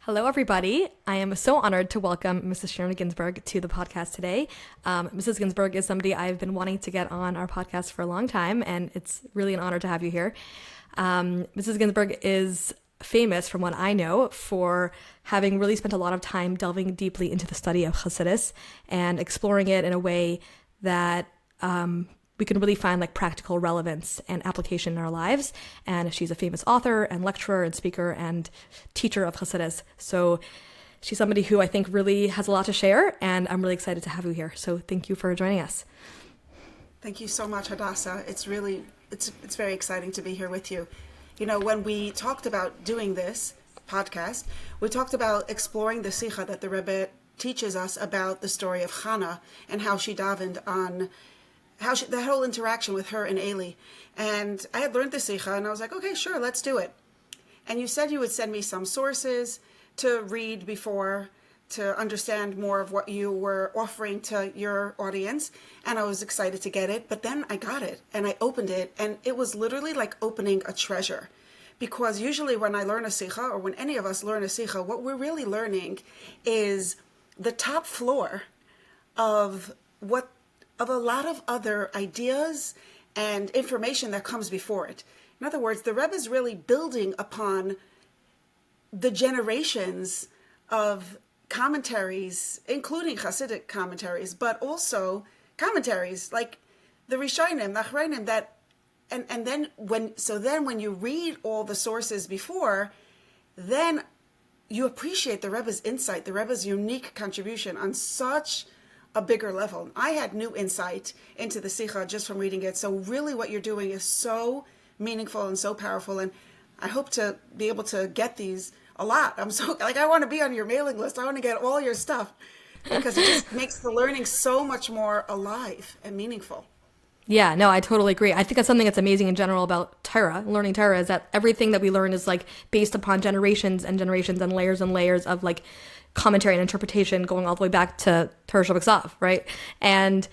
Hello, everybody. I am so honored to welcome Mrs. Shterna Ginsburg to the podcast today. Mrs. Ginsburg is somebody I've been wanting to get on our podcast for a long time, and it's really an honor to have you here. Mrs. Ginsburg is famous, from what I know, for having really spent a lot of time delving deeply into the study of Chassidus and exploring it in a way that we can really find like practical relevance and application in our lives. And she's a famous author and lecturer and speaker and teacher of Chassidus. So she's somebody who I think really has a lot to share, and I'm really excited to have you here. So thank you for joining us. Thank you so much, Hadassah. It's very exciting to be here with you. You know, when we talked about doing this podcast, we talked about exploring the Sikha that the Rebbe teaches us about the story of Chana and how she davened on the whole interaction with her and Eli. And I had learned the Sikha, and I was like, okay, sure, let's do it. And you said you would send me some sources to read before, to understand more of what you were offering to your audience. And I was excited to get it. But then I got it, and I opened it, and it was literally like opening a treasure. Because usually when I learn a Sikha, or when any of us learn a Sikha, what we're really learning is the top floor of a lot of other ideas and information that comes before it. In other words, the Rebbe is really building upon the generations of commentaries, including Hasidic commentaries, but also commentaries like the Rishonim, the Achronim, and then when you read all the sources before, then you appreciate the Rebbe's insight, the Rebbe's unique contribution on such a bigger level. I had new insight into the Sikha just from reading it. So really what you're doing is so meaningful and so powerful. And I hope to be able to get these a lot. I'm so, I want to be on your mailing list. I want to get all your stuff because it just makes the learning so much more alive and meaningful. Yeah, no, I totally agree. I think that's something that's amazing in general about Torah, learning Torah, is that everything that we learn is like based upon generations and generations and layers of like commentary and interpretation going all the way back to Torah Shabbat, right? And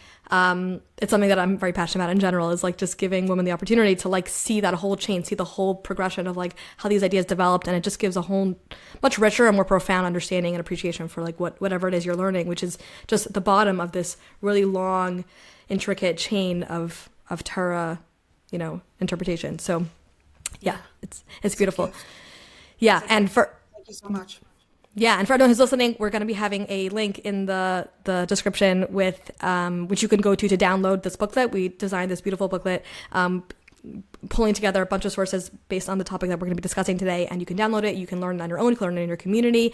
it's something that I'm very passionate about in general, is like just giving women the opportunity to like see that whole chain, see the whole progression of like how these ideas developed, and it just gives a whole much richer and more profound understanding and appreciation for like whatever it is you're learning, which is just the bottom of this really long, intricate chain of Torah, interpretation. So yeah, it's beautiful. Yeah, thank you so much. Yeah, and for everyone who's listening, we're going to be having a link in the description with which you can go to download this booklet. We designed this beautiful booklet, pulling together a bunch of sources based on the topic that we're going to be discussing today, and you can download it. You can learn it on your own, you can learn it in your community,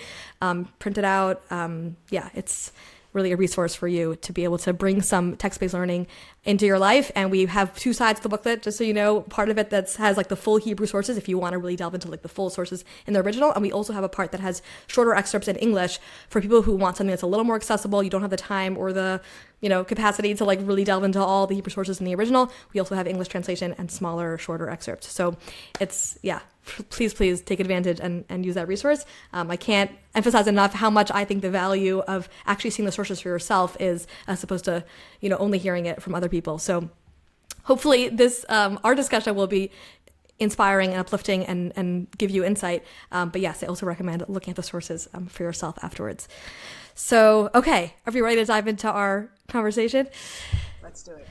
print it out. It's really a resource for you to be able to bring some text-based learning into your life. And we have two sides of the booklet, just so you know, part of it that has like the full Hebrew sources if you want to really delve into like the full sources in the original. And we also have a part that has shorter excerpts in English for people who want something that's a little more accessible. You don't have the time or the capacity to like really delve into all the Hebrew sources in the original. We also have English translation and smaller, shorter excerpts. So please take advantage and use that resource. I can't emphasize enough how much I think the value of actually seeing the sources for yourself is, as opposed to, only hearing it from other people. So hopefully this, our discussion will be inspiring and uplifting and give you insight. But yes, I also recommend looking at the sources for yourself afterwards. So, okay, are we ready to dive into our conversation? Let's do it.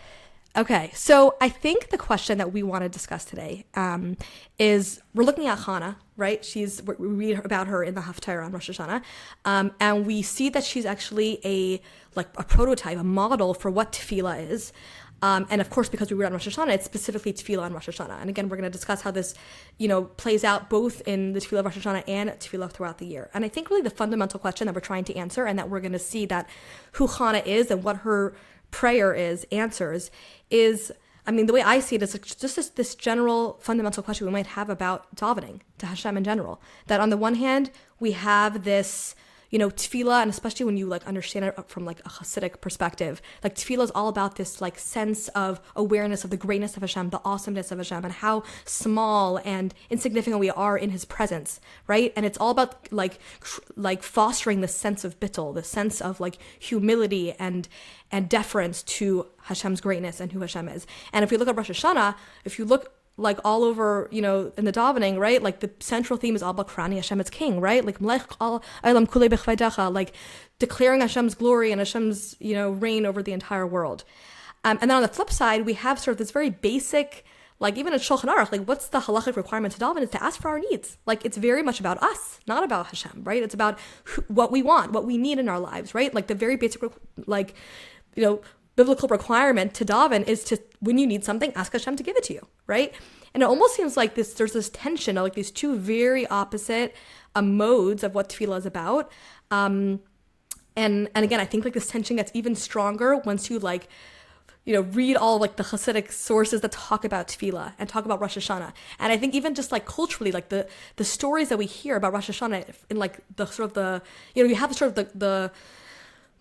Okay, so I think the question that we want to discuss today is, we're looking at Chana, right? We read about her in the Haftarah on Rosh Hashanah, and we see that she's actually a prototype, a model for what tefillah is. And of course, because we read on Rosh Hashanah, it's specifically tefillah on Rosh Hashanah. And again, we're going to discuss how this, plays out both in the tefillah of Rosh Hashanah and tefillah throughout the year. And I think really the fundamental question that we're trying to answer, and that we're going to see that who Chana is and what her prayer answers is, the way I see it is just this general fundamental question we might have about davening to Hashem in general. That on the one hand, we have this, tefillah, and especially when you understand it from a Hasidic perspective, tefillah is all about this sense of awareness of the greatness of Hashem, the awesomeness of Hashem, and how small and insignificant we are in His presence, right? And it's all about fostering the sense of bittul, the sense of humility and deference to Hashem's greatness and who Hashem is. And if we look at Rosh Hashanah, if you look like all over, you know, in the davening, right? Like the central theme is all about crowning Hashem as king, right? Like like declaring Hashem's glory and Hashem's, you know, reign over the entire world. And then on the flip side, we have sort of this very basic, like even in Shulchan Aruch, like what's the halachic requirement to daven is to ask for our needs. Like it's very much about us, not about Hashem, right? It's about what we want, what we need in our lives, right? Like the very basic, like, you know, biblical requirement to daven is to, when you need something, ask Hashem to give it to you, right? And it almost seems like there's this tension of like these two very opposite modes of what tefillah is about. And again, I think like this tension gets even stronger once you like, you know, read all like the Hasidic sources that talk about tefillah and talk about Rosh Hashanah. And I think even just like culturally, like the stories that we hear about Rosh Hashanah in like the sort of the, you know, you have sort of the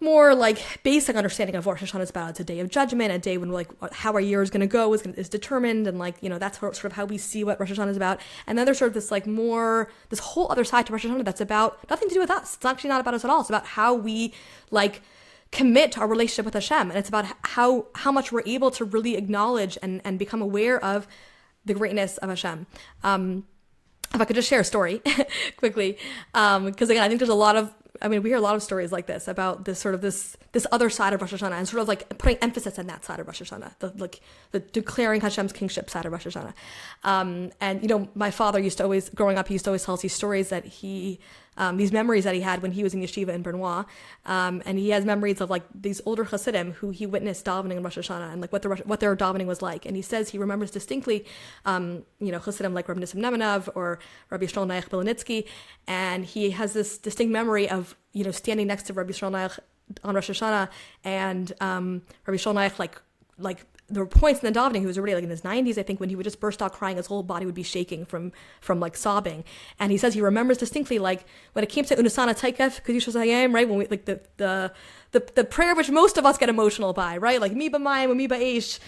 more like basic understanding of what Rosh Hashanah is about. It's a day of judgment, a day when like how our year is going to go is determined, and like, you know, that's sort of how we see what Rosh Hashanah is about. And then there's sort of this like more, this whole other side to Rosh Hashanah that's about nothing to do with us. It's actually not about us at all. It's about how we like commit to our relationship with Hashem, and it's about how much we're able to really acknowledge and become aware of the greatness of Hashem. If I could just share a story quickly, because again, I think there's a lot of, I mean, we hear a lot of stories like this about this sort of this other side of Rosh Hashanah, and sort of like putting emphasis on that side of Rosh Hashanah, the declaring Hashem's kingship side of Rosh Hashanah. And you know, my father used to always, growing up, he used to always tell us these stories that he, these memories that he had when he was in yeshiva in Benoit, and he has memories of like these older Hasidim who he witnessed davening in Rosh Hashanah and like what their davening was like. And he says he remembers distinctly, you know, Hasidim like Rabbi Nissim Nemanov or Rabbi Yisrael Naich Belenitzky, and he has this distinct memory of, you know, standing next to Rabbi Yisrael Naich on Rosh Hashanah, and Rabbi Yisrael Naich like there were points in the davening, he was already like in his 90s, I think, when he would just burst out crying. His whole body would be shaking from like sobbing. And he says he remembers distinctly, like when it came to Unasana Taikef, Kedusha Hayim, right? When we like the prayer which most of us get emotional by, right? Like mi b'mayim, mi b'eish,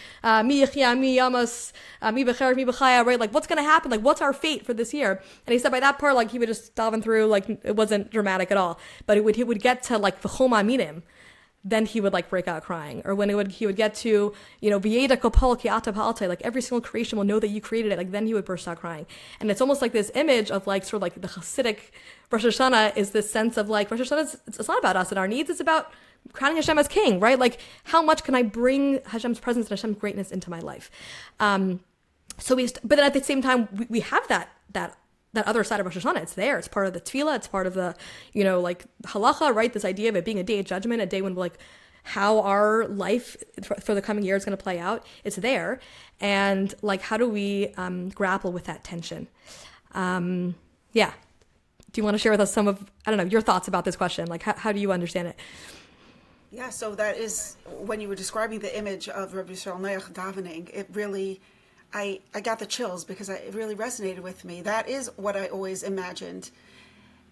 mi yachya, mi yamas, mi b'cher, mi b'chaya, right? Like what's gonna happen? Like what's our fate for this year? And he said by that part, like he would just daven through, like it wasn't dramatic at all. But he would get to like v'choma minim, then he would like break out crying. Or when he would get to, you know, V'yeda kopal ki ata pa'alta, like every single creation will know that you created it, like then he would burst out crying. And it's almost like this image of like sort of like the Hasidic Rosh Hashanah is this sense of like Rosh Hashanah, it's not about us and our needs, it's about crowning Hashem as king, right? Like how much can I bring Hashem's presence and Hashem's greatness into my life? But then at the same time, we have that other side of Rosh Hashanah. It's there. It's part of the tefillah. It's part of the, you know, like halacha, right? This idea of it being a day of judgment, a day when like how our life for the coming year is going to play out. It's there. And like, how do we grapple with that tension? Yeah. Do you want to share with us some of, I don't know, your thoughts about this question? Like, how do you understand it? Yeah, so that is, when you were describing the image of Rabbi Yisrael Naich davening, it really, I got the chills because it really resonated with me. That is what I always imagined.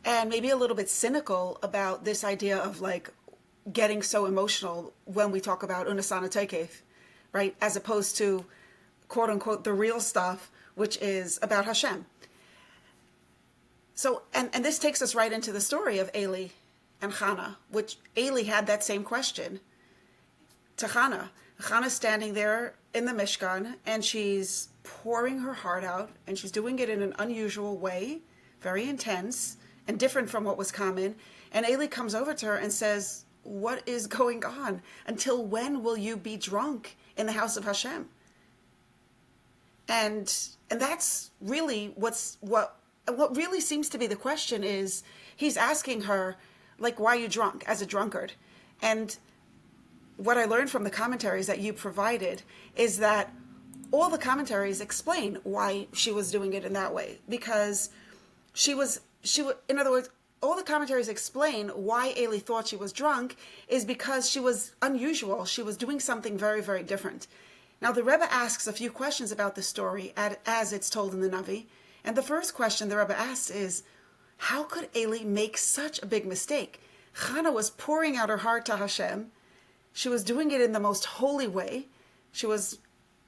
And maybe a little bit cynical about this idea of like getting so emotional when we talk about Unasana Tekef, right? As opposed to, quote unquote, the real stuff, which is about Hashem. So, and this takes us right into the story of Eli and Chana, which Eli had that same question to Chana. Chana's standing there in the Mishkan, and she's pouring her heart out, and she's doing it in an unusual way, very intense, and different from what was common. And Eli comes over to her and says, what is going on? Until when will you be drunk in the house of Hashem? And that's really what really seems to be the question is, he's asking her, like, why are you drunk as a drunkard? And what I learned from the commentaries that you provided is that all the commentaries explain why she was doing it in that way, because she was, in other words, all the commentaries explain why Eli thought she was drunk is because she was unusual. She was doing something very, very different. Now, the Rebbe asks a few questions about the story as it's told in the Navi. And the first question the Rebbe asks is, how could Eli make such a big mistake? Chana was pouring out her heart to Hashem. She was doing it in the most holy way. She was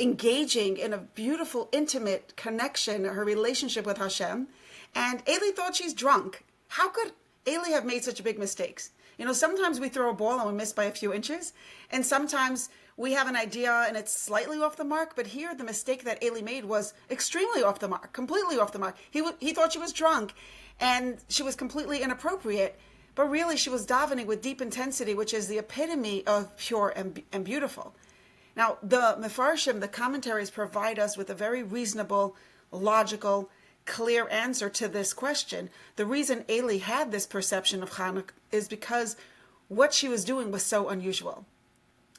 engaging in a beautiful, intimate connection, her relationship with Hashem. And Eli thought she's drunk. How could Eli have made such big mistakes? You know, sometimes we throw a ball and we miss by a few inches, and sometimes we have an idea and it's slightly off the mark, but here the mistake that Eli made was extremely off the mark, completely off the mark. He thought she was drunk and she was completely inappropriate, but really she was davening with deep intensity, which is the epitome of pure and beautiful. Now, the Mefarshim, the commentaries, provide us with a very reasonable, logical, clear answer to this question. The reason Eli had this perception of Chana is because what she was doing was so unusual.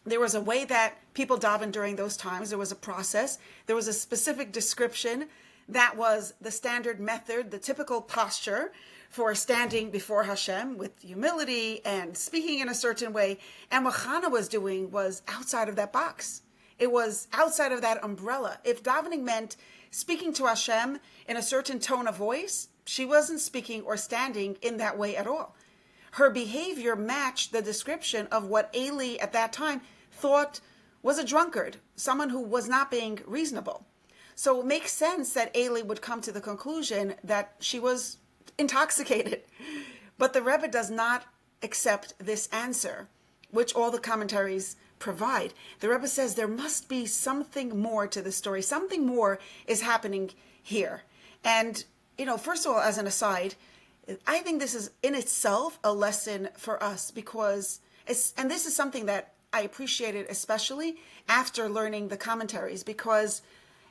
There was a way that people davened during those times. There was a process. There was a specific description that was the standard method, the typical posture for standing before Hashem with humility and speaking in a certain way. And what Chana was doing was outside of that box. It was outside of that umbrella. If davening meant speaking to Hashem in a certain tone of voice, she wasn't speaking or standing in that way at all. Her behavior matched the description of what Eli at that time thought was a drunkard, someone who was not being reasonable. So it makes sense that Eli would come to the conclusion that she was intoxicated. But the Rebbe does not accept this answer, which all the commentaries provide. The Rebbe says there must be something more to the story. Something more is happening here. And, you know, first of all, as an aside, I think this is in itself a lesson for us because, and this is something that I appreciated especially after learning the commentaries, because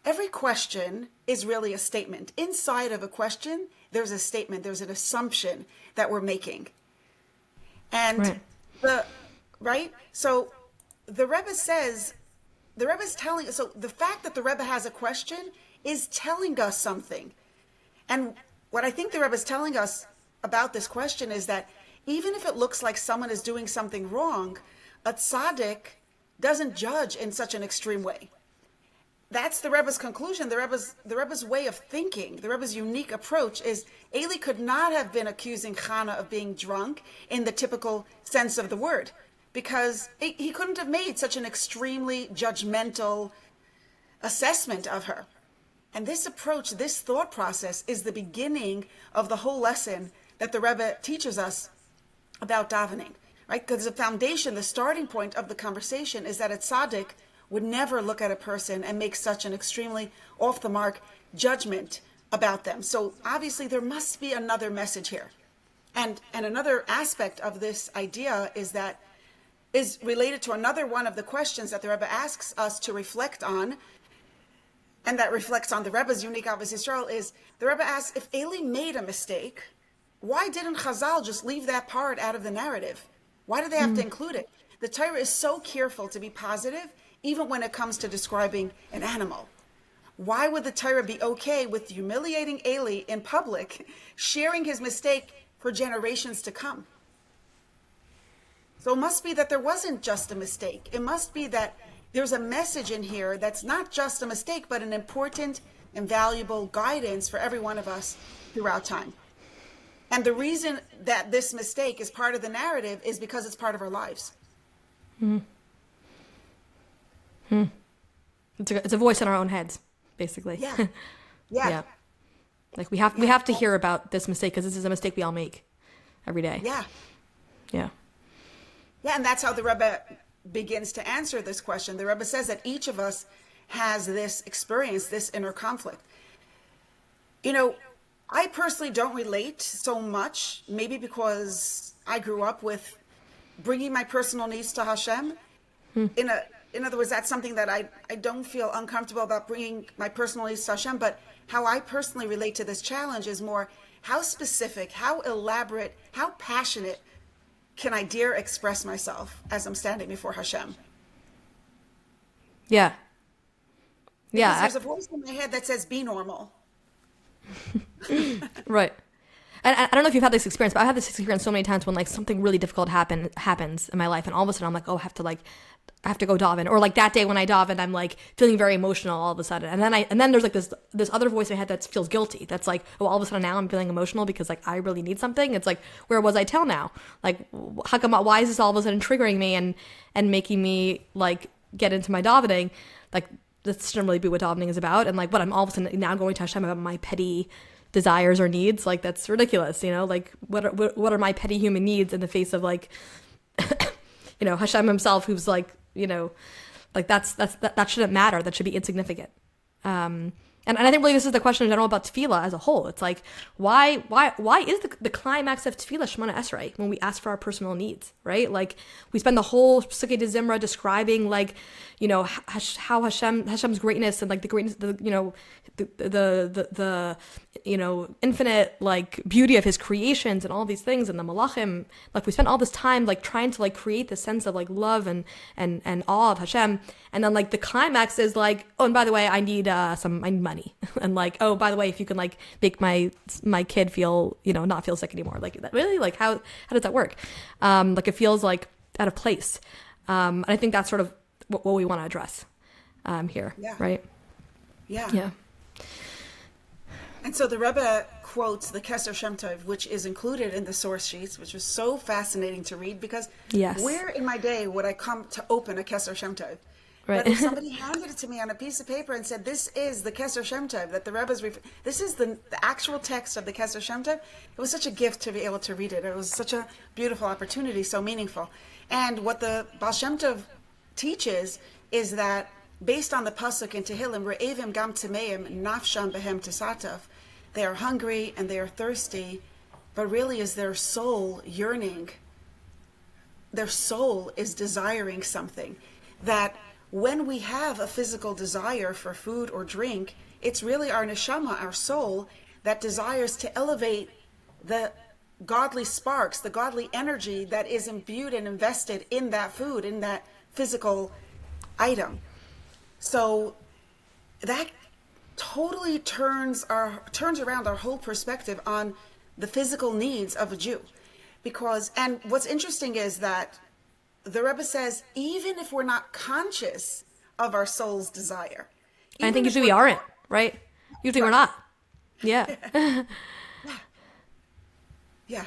every question is really a statement. Inside of a question, there's a statement, there's an assumption that we're making. And so the Rebbe says, the Rebbe's telling us, so the fact that the Rebbe has a question is telling us something. And what I think the Rebbe is telling us about this question is that even if it looks like someone is doing something wrong, a tzaddik doesn't judge in such an extreme way. That's the Rebbe's conclusion, the Rebbe's way of thinking, the Rebbe's unique approach is Eli could not have been accusing Chana of being drunk in the typical sense of the word, because he couldn't have made such an extremely judgmental assessment of her. And this approach, this thought process is the beginning of the whole lesson that the Rebbe teaches us about davening, right? Because the foundation, the starting point of the conversation is that a tzaddik would never look at a person and make such an extremely off-the-mark judgment about them. So obviously there must be another message here. And another aspect of this idea is related to another one of the questions that the Rebbe asks us to reflect on, and that reflects on the Rebbe's unique Ahavas Yisrael, is the Rebbe asks, if Eli made a mistake, why didn't Chazal just leave that part out of the narrative? Why do they have to include it? The Torah is so careful to be positive, even when it comes to describing an animal. Why would the Torah be okay with humiliating Eli in public, sharing his mistake for generations to come? So it must be that there wasn't just a mistake. It must be that there's a message in here that's not just a mistake, but an important and valuable guidance for every one of us throughout time. And the reason that this mistake is part of the narrative is because it's part of our lives. It's a voice in our own heads, basically. Yeah. Like we have to hear about this mistake because this is a mistake we all make every day. Yeah, and that's how the Rebbe begins to answer this question. The Rebbe says that each of us has this experience, this inner conflict. You know, I personally don't relate so much, maybe because I grew up with bringing my personal needs to Hashem. In other words, that's something that I don't feel uncomfortable about bringing my personal needs to Hashem, but how I personally relate to this challenge is more how specific, how elaborate, how passionate can I dare express myself as I'm standing before Hashem? Yeah. Because there's a voice in my head that says, be normal. Right. And I don't know if you've had this experience, but I've had this experience so many times when like something really difficult happens in my life, and all of a sudden I'm like, oh, I have to go daven, or like that day when I daven, I'm like feeling very emotional all of a sudden, and then there's like this other voice in my head that feels guilty. That's like, oh, all of a sudden now I'm feeling emotional because like I really need something. It's like, where was I till now? Like, how come? Why is this all of a sudden triggering me and making me like get into my davening? Like, this shouldn't really be what davening is about. And like, what I'm all of a sudden now going to Hashem about my petty desires or needs. Like, that's ridiculous, you know, like what are my petty human needs in the face of like, you know, Hashem himself, who's like, you know, like that shouldn't matter. That should be insignificant. And I think really this is the question in general about tefillah as a whole. It's like, why is the climax of tefillah Shemona Esrei when we ask for our personal needs, right? Like, we spend the whole Sukkah de Zimra describing, like, you know, how Hashem's greatness and like the greatness, the you know, infinite like beauty of his creations and all these things, and the malachim. Like, we spend all this time like trying to like create this sense of like love and awe of Hashem, and then like the climax is like, oh, and by the way, I need money, and like, oh, by the way, if you can like make my kid feel, you know, not feel sick anymore, like, that really, like, how does that work? Like, it feels like out of place, and I think that's sort of what we want to address here, right? Yeah. And so the Rebbe quotes the Keser Shem Tov, which is included in the source sheets, which was so fascinating to read, because where in my day would I come to open a Keser Shem Tov? Right. But if somebody handed it to me on a piece of paper and said, this is the Keser Shem Tov that the Rebbe's this is the actual text of the Keser Shem Tov, it was such a gift to be able to read it. It was such a beautiful opportunity, so meaningful. And what the Baal Shem Tov teaches is that based on the pasuk in Tehillim, Re'evim gam tmeim nafsham behem tesatav, they are hungry and they are thirsty, but really is their soul yearning. Their soul is desiring something. That when we have a physical desire for food or drink, it's really our neshama, our soul, that desires to elevate the godly sparks, the godly energy that is imbued and invested in that food, in that physical item. So that totally turns around our whole perspective on the physical needs of a Jew. And what's interesting is that the Rebbe says, even if we're not conscious of our soul's desire. I think usually we aren't, right? Usually we're not. Yeah. Yeah.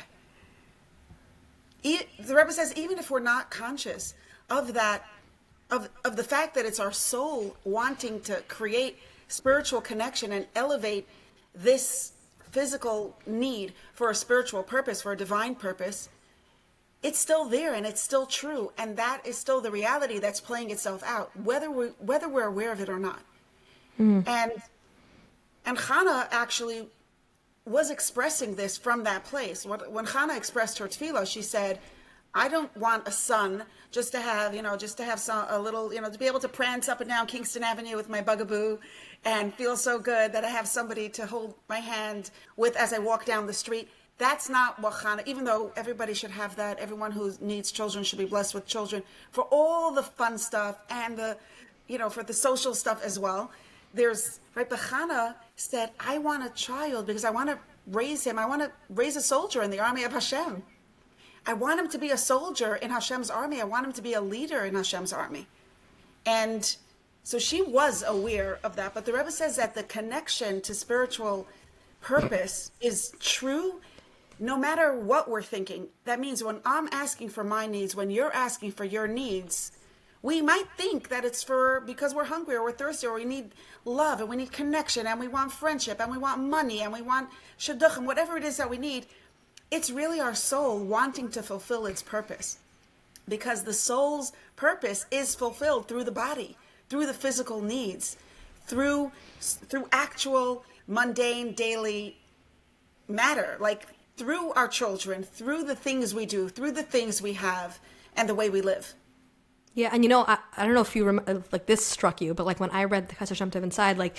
The Rebbe says, even if we're not conscious of that, of the fact that it's our soul wanting to create spiritual connection and elevate this physical need for a spiritual purpose, for a divine purpose, it's still there and it's still true, and that is still the reality that's playing itself out, whether we're aware of it or not. And Chana actually was expressing this from that place. When Chana expressed her tefillah, she said, I don't want a son just to have a little, to be able to prance up and down Kingston Avenue with my bugaboo and feel so good that I have somebody to hold my hand with as I walk down the street. That's not what Chana, even though everybody should have that, everyone who needs children should be blessed with children, for all the fun stuff and for the social stuff as well. But Chana said, I want a child because I want to raise him. I want to raise a soldier in the army of Hashem. I want him to be a soldier in Hashem's army. I want him to be a leader in Hashem's army. And so she was aware of that. But the Rebbe says that the connection to spiritual purpose is true no matter what we're thinking. That means when I'm asking for my needs, when you're asking for your needs, we might think that it's because we're hungry or we're thirsty or we need love and we need connection and we want friendship and we want money and we want shidduchim, whatever it is that we need. It's really our soul wanting to fulfill its purpose, because the soul's purpose is fulfilled through the body, through the physical needs, through actual mundane daily matter, like through our children, through the things we do, through the things we have, and the way we live. Yeah, and I don't know if you remember, like this struck you, but like when I read the Keser Shem Tov inside, like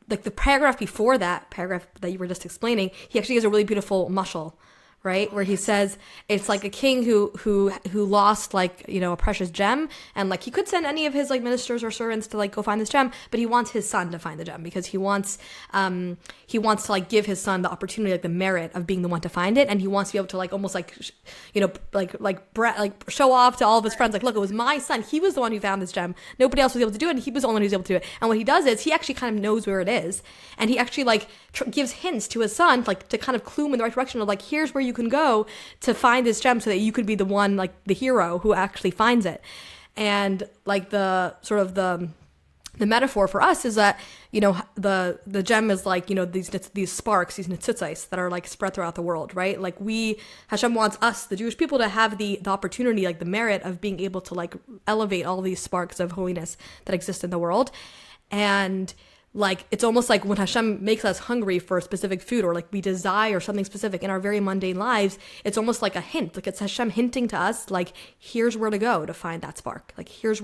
the paragraph before that paragraph that you were just explaining, he actually gives a really beautiful mashal, right? Where he says it's like a king who lost like, a precious gem, and like he could send any of his like ministers or servants to like go find this gem, but he wants his son to find the gem because he wants to like give his son the opportunity, like the merit of being the one to find it, and he wants to be able to like almost like like show off to all of his friends, like, look, it was my son, he was the one who found this gem, nobody else was able to do it, and he was the only one who was able to do it. And what he does is he actually kind of knows where it is, and he actually like gives hints to his son like to kind of clue him in the right direction of like, here's where you can go to find this gem so that you could be the one, like the hero who actually finds it. And like the sort of the the metaphor for us is that, the gem is like, these sparks, these netzitzais that are like spread throughout the world, right? Like Hashem wants us, the Jewish people, to have the opportunity, like the merit of being able to like elevate all these sparks of holiness that exist in the world. And like, it's almost like when Hashem makes us hungry for a specific food, or like we desire something specific in our very mundane lives, it's almost like a hint. Like it's Hashem hinting to us, like, here's where to go to find that spark. Like here's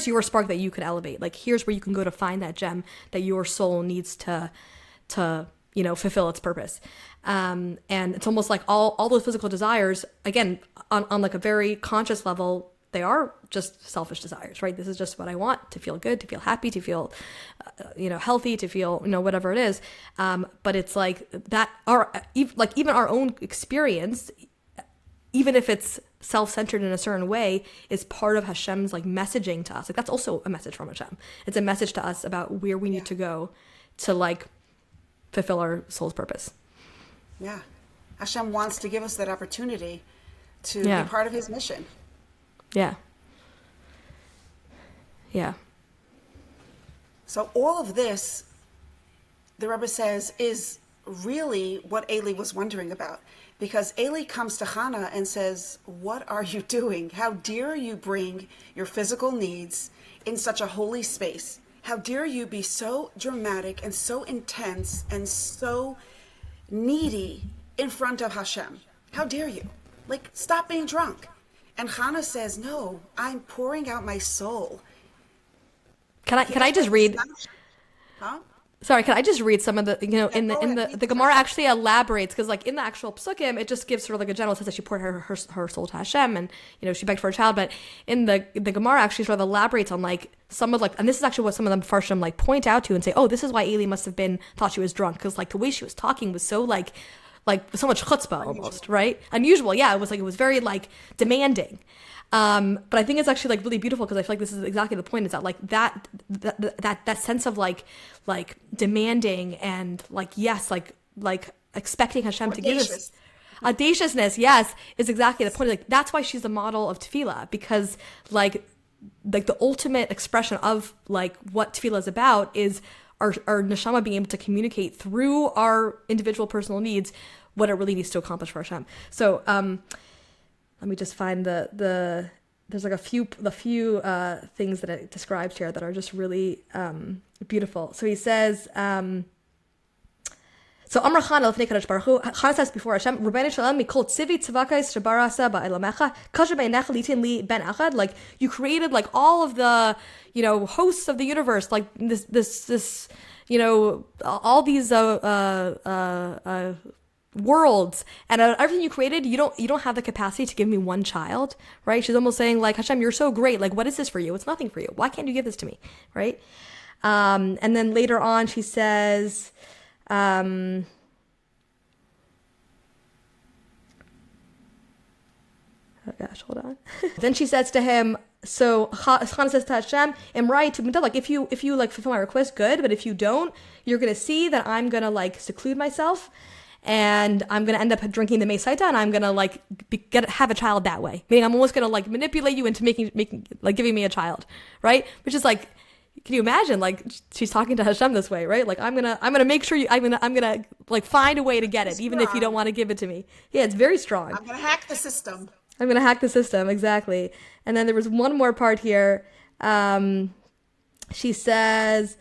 your spark that you could elevate. Like here's where you can go to find that gem that your soul needs to fulfill its purpose. And it's almost like all those physical desires, again, on like a very conscious level, they are just selfish desires, right? This is just what I want, to feel good, to feel happy, to feel, healthy, to feel, whatever it is. But it's like that, even our own experience, even if it's self-centered in a certain way, is part of Hashem's like messaging to us. Like that's also a message from Hashem. It's a message to us about where we need to go to like fulfill our soul's purpose. Yeah. Hashem wants to give us that opportunity to be part of his mission. Yeah. Yeah. So all of this, the Rebbe says, is really what Eli was wondering about. Because Eli comes to Chana and says, what are you doing? How dare you bring your physical needs in such a holy space? How dare you be so dramatic and so intense and so needy in front of Hashem? How dare you? Like, stop being drunk. And Chana says, no, I'm pouring out my soul. Can I just read? Huh? Sorry, can I just read some of the, in the Gemara actually elaborates, because like in the actual psukim, it just gives sort of like a general sense that she poured her soul to Hashem, and, she begged for a child. But in the Gemara actually sort of elaborates on like some of like, and this is actually what some of the Farshim like point out to and say, oh, this is why Eli must have thought she was drunk, because like the way she was talking was so like so much chutzpah almost, right? Unusual. Yeah. It was very like demanding. But I think it's actually like really beautiful, because I feel like this is exactly the point, is that like that sense of like demanding and like, yes, like expecting Hashem to give us audaciousness. Yes. Is exactly the point. Like that's why she's the model of tefillah, because like the ultimate expression of like what tefillah is about is our neshama being able to communicate through our individual personal needs what it really needs to accomplish for Hashem. So let me just find there's like a few things that it describes here that are just really beautiful. So he says, so Amar Chana l'fnei Kadosh Baruch Hu, Chana says before Hashem, Rabbeinu Shalom mikol tzivi tzavakais shebarasa ba'elamecha kasher beinecha litin li ben achad. Like you created like all of the hosts of the universe, like this all these worlds, and everything you created, you don't have the capacity to give me one child, right? She's almost saying like, Hashem, you're so great, like what is this for you? It's nothing for you. Why can't you give this to me, right? And then later on she says, oh gosh, hold on. Then she says to him, so Chana says to Hashem, Imrai to like if you like fulfill my request, good, but if you don't, you're gonna see that I'm gonna like seclude myself, and I'm gonna end up drinking the Mesaita, and I'm gonna like have a child that way. Meaning I'm almost gonna like manipulate you into making like giving me a child, right? Which is like, can you imagine? Like she's talking to Hashem this way, right? Like I'm gonna make sure I'm gonna like find a way to get it, even if you don't want to give it to me. Yeah, it's very strong. I'm gonna hack the system. Exactly. And then there was one more part here. She says,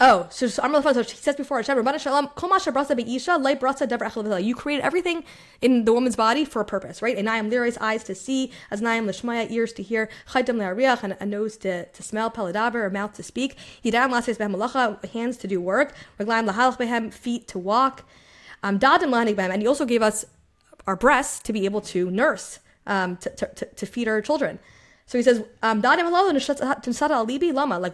so she says before Hashem, you created everything in the woman's body for a purpose, right? And I am liris, eyes to see, as I am lishmaya, ears to hear, and a nose to smell, paladaber, a mouth to speak, hands to do work, feet to walk, and he also gave us our breasts to be able to nurse, to feed our children. So he says, like,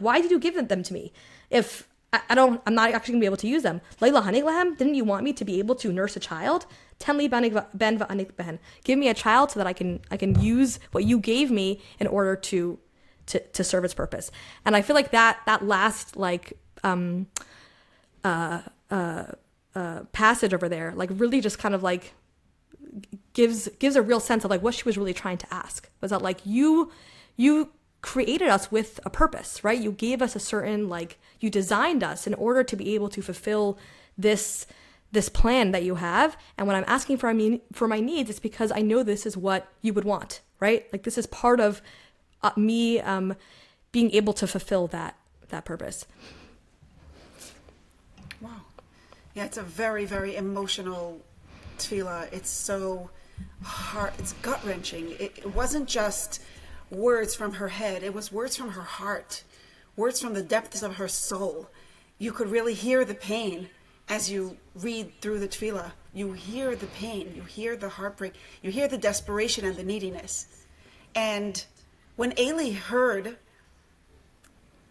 why did you give them to me if I'm not actually gonna be able to use them? Didn't you want me to be able to nurse a child? Give me a child so that I can use what you gave me in order to serve its purpose. And I feel like that last like passage over there, like really just kind of like gives a real sense of like what she was really trying to ask, was that like you created us with a purpose, right? You gave us a certain, like, you designed us in order to be able to fulfill this plan that you have. And when I'm asking for my needs, it's because I know this is what you would want, right? Like, this is part of me being able to fulfill that purpose. Wow. Yeah, it's a very, very emotional tefillah. It's so hard. It's gut-wrenching. It wasn't just words from her head. It was words from her heart, words from the depths of her soul. You could really hear the pain as you read through the tefillah. You hear the pain. You hear the heartbreak. You hear the desperation and the neediness. And when Eli heard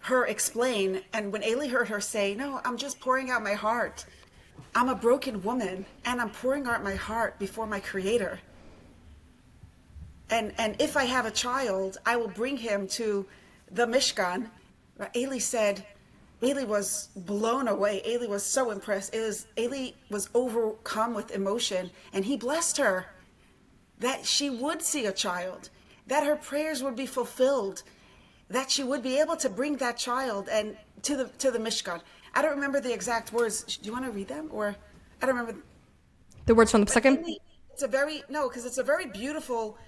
her explain, and when Eli heard her say, no, I'm just pouring out my heart. I'm a broken woman, and I'm pouring out my heart before my Creator. And if I have a child, I will bring him to the Mishkan. Eli was blown away. Eli was so impressed. Eli was overcome with emotion, and he blessed her that she would see a child, that her prayers would be fulfilled, that she would be able to bring that child and to the Mishkan. I don't remember the exact words. Do you want to read them? Or I don't remember. The words from the second? It's a very beautiful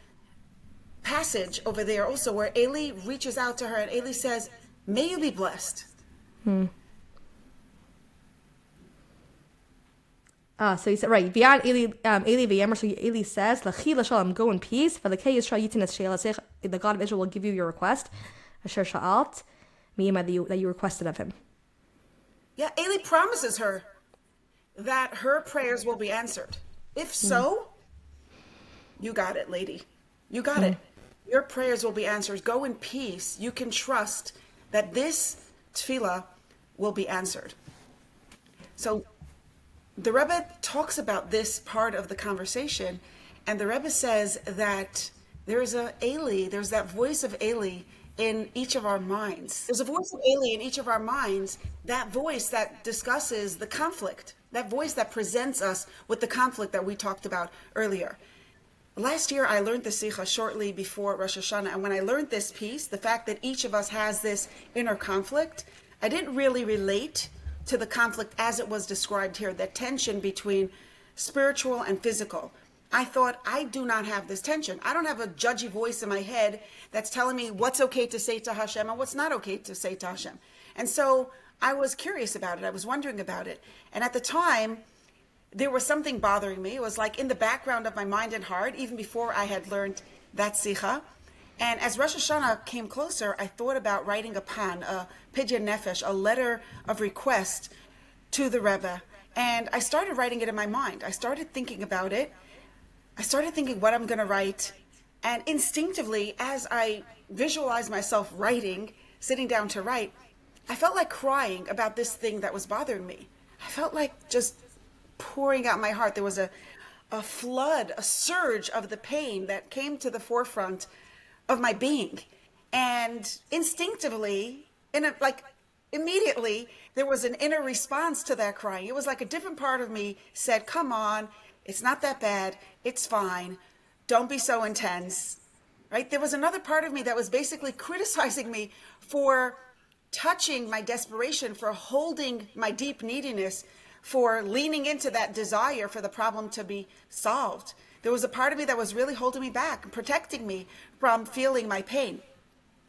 passage over there also, where Eli reaches out to her and Eli says, may you be blessed. So he said, right, V'yan Eli v'yamer, so Eli says, L'chi l'shalom, go in peace, v'lekei Yisrael yitin es she'elasech, the God of Israel will give you your request, asher sha'alt, miyimah, that you requested of him. Yeah, Eli promises her that her prayers will be answered. If so, you got it, lady. You got it. Your prayers will be answered. Go in peace. You can trust that this tefillah will be answered. So the Rebbe talks about this part of the conversation, and the Rebbe says that there's that voice of Eli in each of our minds. There's a voice of Eli in each of our minds, that voice that discusses the conflict, that voice that presents us with the conflict that we talked about earlier. Last year, I learned the Sikha shortly before Rosh Hashanah, and when I learned this piece, the fact that each of us has this inner conflict, I didn't really relate to the conflict as it was described here, that tension between spiritual and physical. I thought, I do not have this tension. I don't have a judgy voice in my head that's telling me what's okay to say to Hashem and what's not okay to say to Hashem. And so I was curious about it. I was wondering about it. And at the time, there was something bothering me. It was like in the background of my mind and heart, even before I had learned that Sikha. And as Rosh Hashanah came closer, I thought about writing a pidyon nefesh, a letter of request to the Rebbe. And I started writing it in my mind. I started thinking about it. I started thinking what I'm going to write. And instinctively, as I visualized myself writing, sitting down to write, I felt like crying about this thing that was bothering me. I felt like just pouring out my heart. There was a flood, a surge of the pain that came to the forefront of my being. And instinctively, immediately, there was an inner response to that crying. It was like a different part of me said, come on, it's not that bad, it's fine, don't be so intense, right? There was another part of me that was basically criticizing me for touching my desperation, for holding my deep neediness, for leaning into that desire for the problem to be solved. There was a part of me that was really holding me back and protecting me from feeling my pain.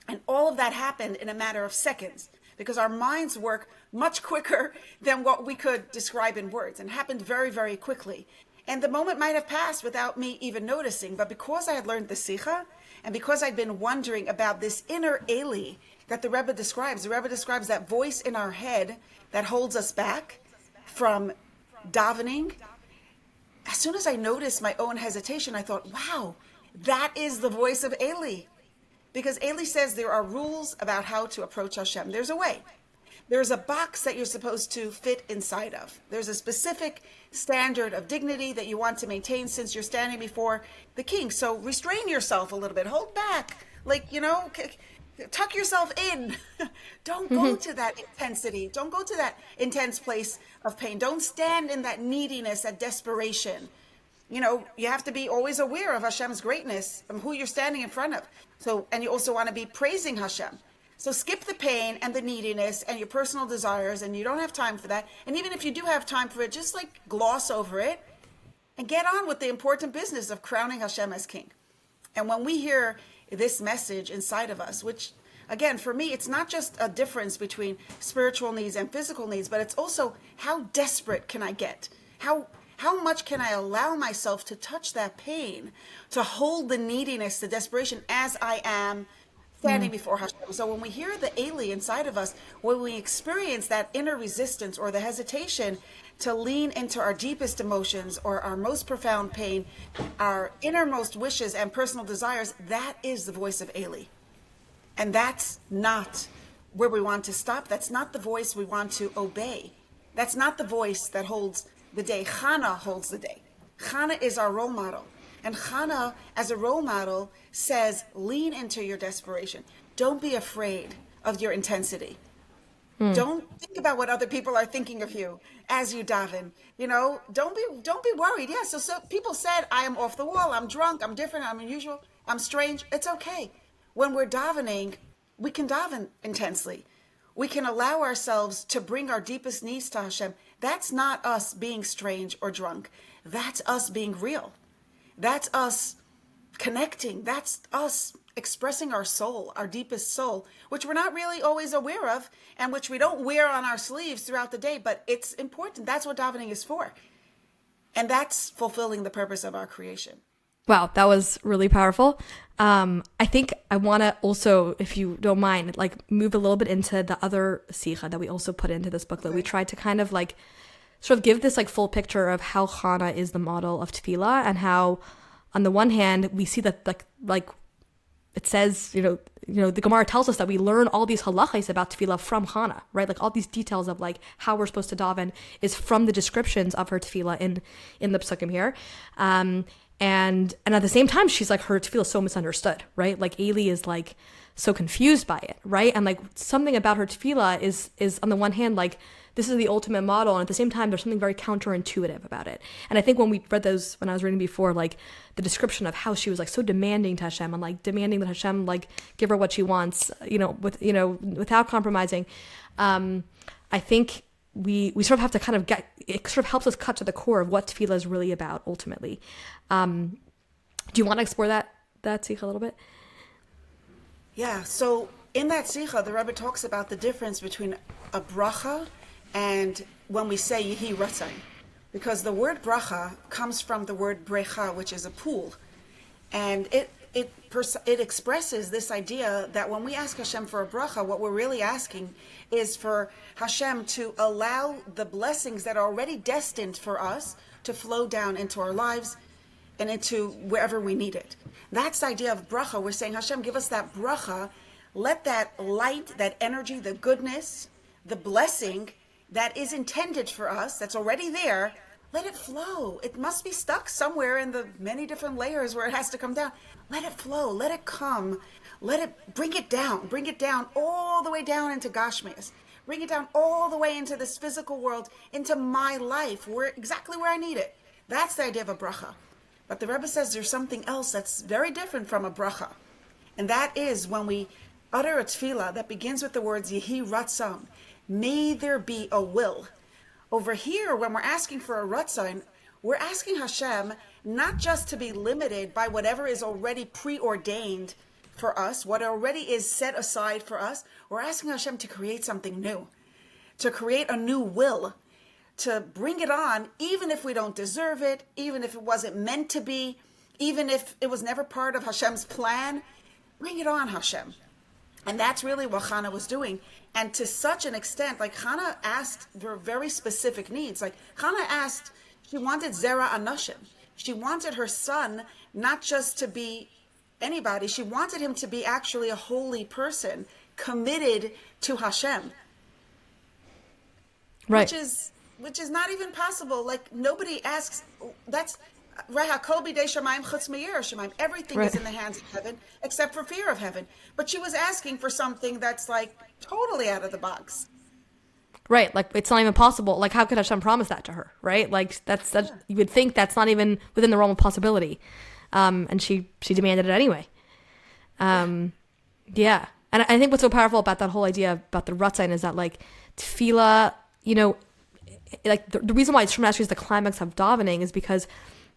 And all of that happened in a matter of seconds, because our minds work much quicker than what we could describe in words, and happened very, very quickly. And the moment might have passed without me even noticing, but because I had learned the Sikha, and because I'd been wondering about this inner Eli that the Rebbe describes that voice in our head that holds us back from davening. As soon as I noticed my own hesitation, I thought, wow, that is the voice of Eli. Because Eli says there are rules about how to approach Hashem. There's a way. There's a box that you're supposed to fit inside of. There's a specific standard of dignity that you want to maintain since you're standing before the king. So restrain yourself a little bit. Hold back. Tuck yourself in. Don't go to that intensity. Don't go to that intense place of pain. Don't stand in that neediness, that desperation. you have to be always aware of Hashem's greatness and who you're standing in front of. So, and you also want to be praising Hashem. So skip the pain and the neediness and your personal desires, and you don't have time for that. And even if you do have time for it, just like gloss over it and get on with the important business of crowning Hashem as king. And when we hear this message inside of us, which again, for me, it's not just a difference between spiritual needs and physical needs, but it's also how desperate can I get? How much can I allow myself to touch that pain, to hold the neediness, the desperation as I am standing before Hashem? So when we hear the Eli inside of us, when we experience that inner resistance or the hesitation to lean into our deepest emotions or our most profound pain, our innermost wishes and personal desires, that is the voice of Eli. And that's not where we want to stop. That's not the voice we want to obey. That's not the voice that holds the day. Chana holds the day. Chana is our role model. And Chana, as a role model, says, lean into your desperation. Don't be afraid of your intensity. Don't think about what other people are thinking of you as you daven. Don't be worried. Yeah, so people said, I am off the wall, I'm drunk, I'm different, I'm unusual, I'm strange. It's okay. When we're davening, we can daven intensely. We can allow ourselves to bring our deepest needs to Hashem. That's not us being strange or drunk. That's us being real. That's us connecting. That's us expressing our soul, our deepest soul, which we're not really always aware of and which we don't wear on our sleeves throughout the day, but it's important. That's what davening is for. And that's fulfilling the purpose of our creation. Wow, that was really powerful. I think I want to also, if you don't mind, move a little bit into the other sikha that we also put into this booklet. Okay. We tried to kind of sort of give this full picture of how Chana is the model of tefillah, and how, on the one hand, we see that it says, the Gemara tells us that we learn all these halachas about tefillah from Chana, right? All these details of how we're supposed to daven is from the descriptions of her tefillah in the psukim here. And at the same time, she's her tefillah is so misunderstood, right? Eli is so confused by it, right? And something about her tefillah is on the one hand, this is the ultimate model, and at the same time, there's something very counterintuitive about it. And I think when we read those, when I was reading before, the description of how she was so demanding to Hashem and demanding that Hashem give her what she wants, without compromising. I think we sort of have to kind of it sort of helps us cut to the core of what tefillah is really about ultimately. Do you want to explore that sikha a little bit? Yeah, so in that sikha, the Rebbe talks about the difference between a bracha and when we say Yehi Ratzon, because the word bracha comes from the word brecha, which is a pool, and it expresses this idea that when we ask Hashem for a bracha, what we're really asking is for Hashem to allow the blessings that are already destined for us to flow down into our lives and into wherever we need it. That's the idea of bracha. We're saying, Hashem, give us that bracha. Let that light, that energy, the goodness, the blessing that is intended for us, that's already there, let it flow. It must be stuck somewhere in the many different layers where it has to come down. Let it flow, let it come, bring it down all the way down into Gashmias. Bring it down all the way into this physical world, into my life, exactly where I need it. That's the idea of a bracha. But the Rebbe says there's something else that's very different from a bracha. And that is when we utter a tefillah that begins with the words Yehi Ratzon, may there be a will. Over here, when we're asking for a Ratzon, we're asking Hashem not just to be limited by whatever is already preordained for us, what already is set aside for us. We're asking Hashem to create something new, to create a new will, to bring it on, even if we don't deserve it, even if it wasn't meant to be, even if it was never part of Hashem's plan. Bring it on, Hashem. And that's really what Chana was doing. And to such an extent, Chana asked for very specific needs. Chana asked, she wanted Zera Anashim. She wanted her son not just to be anybody, she wanted him to be actually a holy person, committed to Hashem. Right. Which is not even possible. Nobody asks, that's right. Everything is in the hands of heaven except for fear of heaven. But she was asking for something that's totally out of the box. Right, like it's not even possible. Like, how could Hashem promise that to her, right? Like, that's such, you would think that's not even within the realm of possibility. And she demanded it anyway. Yeah. And I think what's so powerful about that whole idea about the Ratzon is that, like, tefillah, you know, like the reason why Shemona Esrei is the climax of davening is because,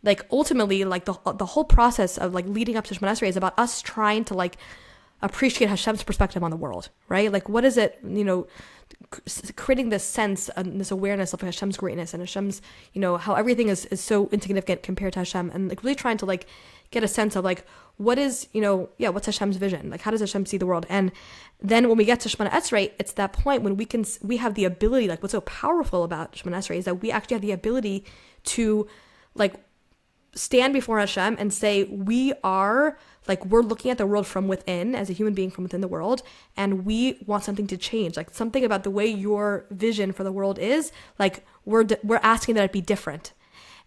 like, ultimately, like, the whole process of, like, leading up to Shemona Esrei is about us trying to, like, appreciate Hashem's perspective on the world, right? Like, what is it, you know, creating this sense and this awareness of Hashem's greatness and Hashem's, you know, how everything is so insignificant compared to Hashem, and, like, really trying to, like, get a sense of, like, what is, you know, what's Hashem's vision? Like, how does Hashem see the world? And then when we get to Shemona Esrei, it's that point when we have the ability, like, what's so powerful about Shemona Esrei is that we actually have the ability to, like, stand before Hashem and say, we are, like, we're looking at the world from within as a human being from within the world, and we want something to change, like, something about the way your vision for the world is, like, we're asking that it be different.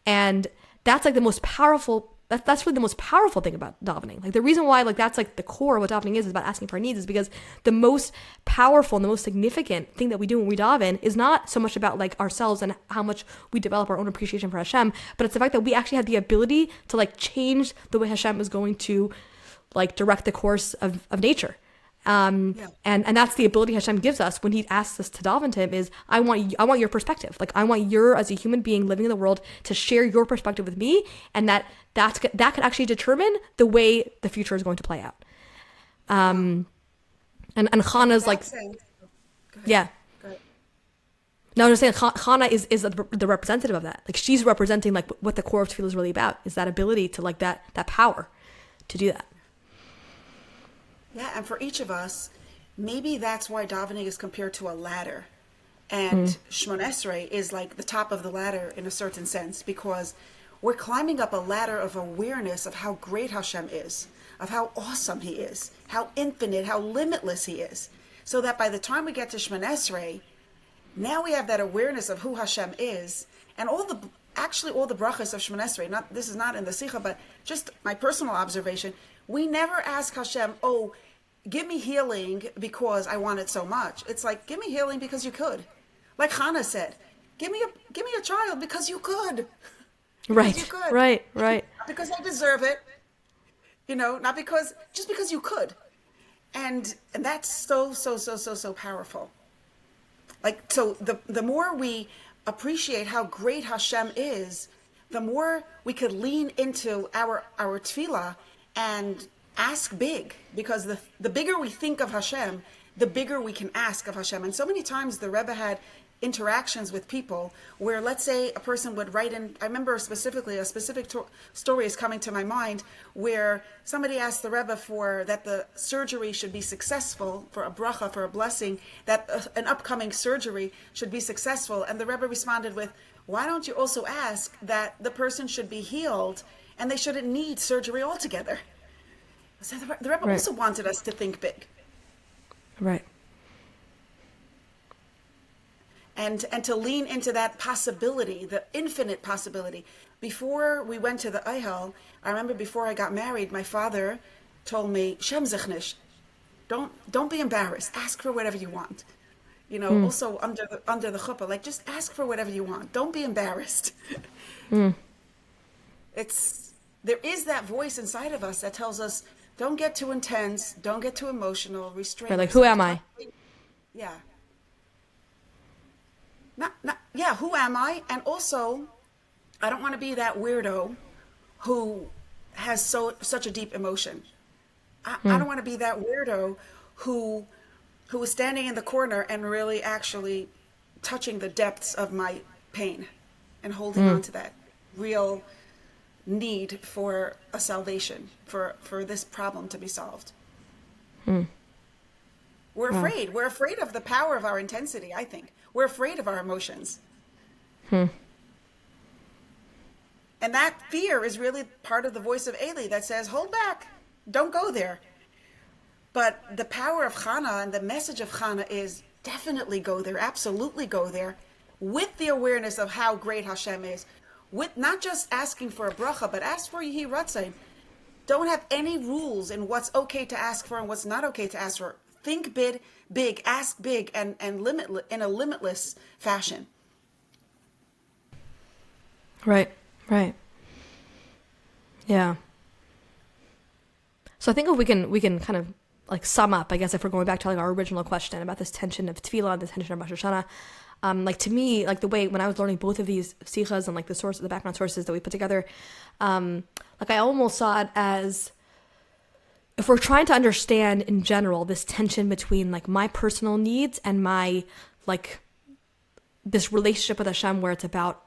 And that's, like, the most powerful, that's really the most powerful thing about davening. Like, the reason why, like, that's, like, the core of what davening is about asking for our needs, is because the most powerful and the most significant thing that we do when we daven is not so much about, like, ourselves and how much we develop our own appreciation for Hashem, but it's the fact that we actually have the ability to, like, change the way Hashem is going to, like, direct the course of nature. And that's the ability Hashem gives us when he asks us to daven to him is, I want your perspective. Like, I want your, as a human being living in the world, to share your perspective with me, and that could actually determine the way the future is going to play out. And Chana's like, yeah. No, I'm just saying, Chana is the representative of that. Like, she's representing, like, what the core of tefillah is really about, is that ability to, like, that power to do that. Yeah, and for each of us, maybe that's why davening is compared to a ladder. And Shemona Esrei is like the top of the ladder in a certain sense, because we're climbing up a ladder of awareness of how great Hashem is, of how awesome he is, how infinite, how limitless he is. So that by the time we get to Shemona Esrei, now we have that awareness of who Hashem is, and all the brachas of Shemona Esrei, this is not in the Sikha, but just my personal observation, we never ask Hashem, oh, give me healing because I want it so much. It's like, give me healing because you could. Like Chana said, give me a child because you could. Right, you could. Right. Not because I deserve it, you know, just because you could. And that's so powerful. Like, so the more we appreciate how great Hashem is, the more we could lean into our tefillah and ask big, because the bigger we think of Hashem, the bigger we can ask of Hashem. And so many times the Rebbe had interactions with people where, let's say, a person would write in, I remember specifically, a specific story is coming to my mind, where somebody asked the Rebbe that the surgery should be successful, for a bracha, for a blessing, that an upcoming surgery should be successful. And the Rebbe responded with, why don't you also ask that the person should be healed and they shouldn't need surgery altogether? So the Rebbe also wanted us to think big. Right. And to lean into that possibility, the infinite possibility. Before we went to the Eihel, I remember before I got married, my father told me, Shem sich nicht. Don't be embarrassed. Ask for whatever you want. You know, also under the chuppah, like, just ask for whatever you want. Don't be embarrassed. There is that voice inside of us that tells us, don't get too intense, don't get too emotional, restrain. Like, who am I? Yeah. Who am I? And also, I don't want to be that weirdo who has such a deep emotion. I don't want to be that weirdo who is standing in the corner and really actually touching the depths of my pain and holding on to that real need for a salvation, for this problem to be solved. We're afraid. We're afraid of the power of our intensity, I think. We're afraid of our emotions. And that fear is really part of the voice of Eli that says, hold back, don't go there. But the power of Chana and the message of Chana is definitely go there, absolutely go there, with the awareness of how great Hashem is, with not just asking for a bracha, but ask for Yehi Ratzon. Don't have any rules in what's okay to ask for and what's not okay to ask for. think big, ask big, and limitless in a limitless fashion. Right. Yeah. So I think if we can kind of like sum up, I guess, if we're going back to like our original question about this tension of tefillah and this tension of Hashanah, like to me, like the way when I was learning both of these sichas and like the background sources that we put together, like I almost saw it as, if we're trying to understand in general this tension between like my personal needs and my like this relationship with Hashem, where it's about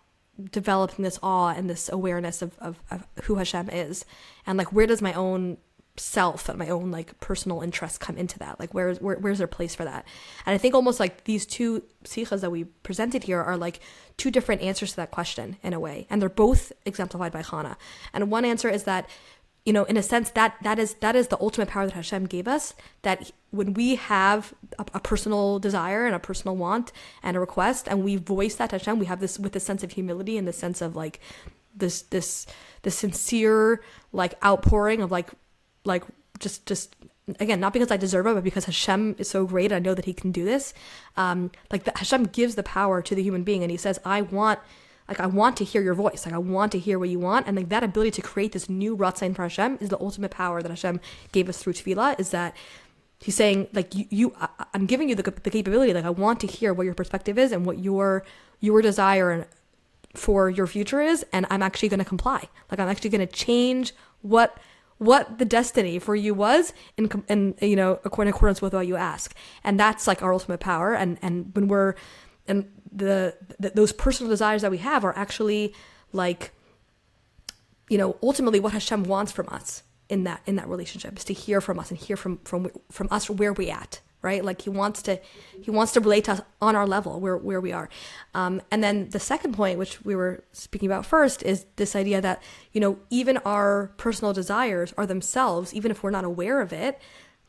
developing this awe and this awareness of who Hashem is, and like where does my own self and my own like personal interests come into that, like where's their place for that. And I think almost like these two sichas that we presented here are like two different answers to that question in a way, and they're both exemplified by Chana. And one answer is that, you know, in a sense that is the ultimate power that Hashem gave us, that when we have a personal desire and a personal want and a request, and we voice that to Hashem, we have this with this sense of humility and this sense of like this sincere like outpouring of like just again, not because I deserve it, but because Hashem is so great, I know that he can do this. Hashem gives the power to the human being, and he says, I want to hear your voice. Like, I want to hear what you want. And like that ability to create this new Ratzain for Hashem is the ultimate power that Hashem gave us through tefillah, is that he's saying, like, I'm giving you the capability. Like, I want to hear what your perspective is and what your desire for your future is. And I'm actually going to comply. Like, I'm actually going to change what the destiny for you was in you know, accordance with what you ask. And that's like our ultimate power. And when we're, and those personal desires that we have are actually like, you know, ultimately what Hashem wants from us in that relationship, is to hear from us and hear from us where we at, right? Like he wants to relate to us on our level where we are. And then the second point, which we were speaking about first, is this idea that, you know, even our personal desires are themselves, even if we're not aware of it,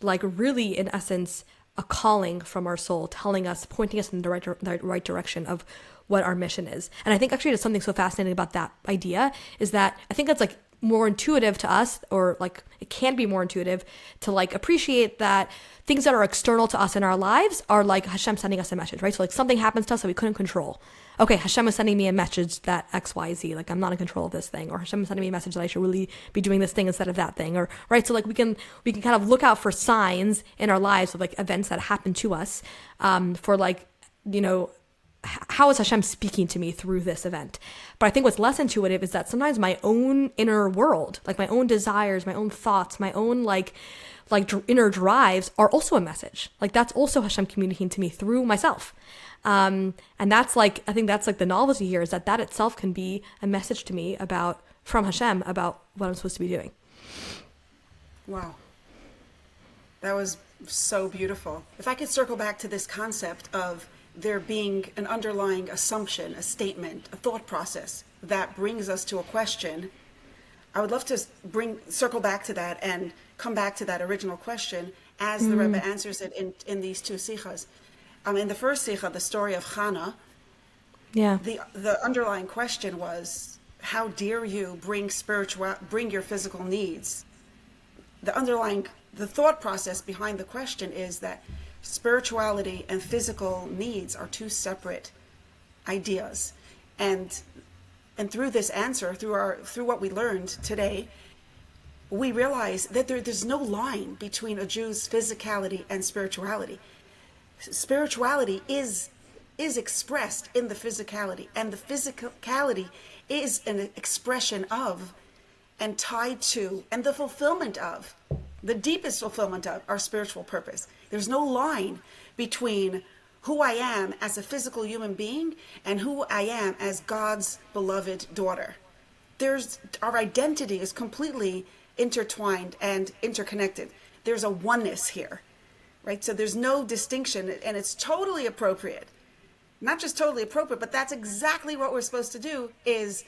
like really in essence a calling from our soul, telling us, pointing us in the right direction of what our mission is. And I think actually there's something so fascinating about that idea, is that I think that's like more intuitive to us, or like it can be more intuitive to like appreciate that things that are external to us in our lives are like Hashem sending us a message, right? So like something happens to us that we couldn't control. Okay, Hashem is sending me a message that X, Y, Z, like I'm not in control of this thing, or Hashem is sending me a message that I should really be doing this thing instead of that thing, or right. So like we can kind of look out for signs in our lives of like events that happen to us, for like, you know, how is Hashem speaking to me through this event? But I think what's less intuitive is that sometimes my own inner world, like my own desires, my own thoughts, my own like inner drives are also a message. Like that's also Hashem communicating to me through myself. And that's like, I think that's like the novelty here, is that itself can be a message to me from Hashem about what I'm supposed to be doing. Wow. That was so beautiful. If I could circle back to this concept of there being an underlying assumption, a statement, a thought process that brings us to a question, I would love to circle back to that and come back to that original question as the Rebbe answers it in these two sichas. In the first sicha, the story of Chana, the underlying question was, how dare you bring your physical needs? The thought process behind the question is that spirituality and physical needs are two separate ideas. And through this answer, through what we learned today, we realize that there's no line between a Jew's physicality and spirituality. Spirituality is expressed in the physicality, and the physicality is an expression of and tied to and the fulfillment of, the deepest fulfillment of our spiritual purpose. There's no line between who I am as a physical human being and who I am as God's beloved daughter. Our identity is completely intertwined and interconnected. There's a oneness here, right? So there's no distinction, and it's totally appropriate. Not just totally appropriate, but that's exactly what we're supposed to do, is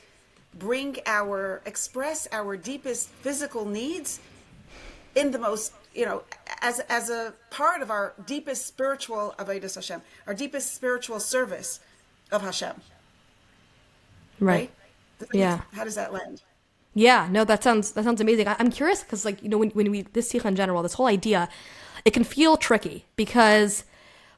express our deepest physical needs in the most, you know, as a part of our deepest spiritual avodas Hashem, our deepest spiritual service of Hashem. Right? Yeah. How does that land? Yeah, no, that sounds amazing. I'm curious because, like, when we this sikha in general, this whole idea, it can feel tricky because,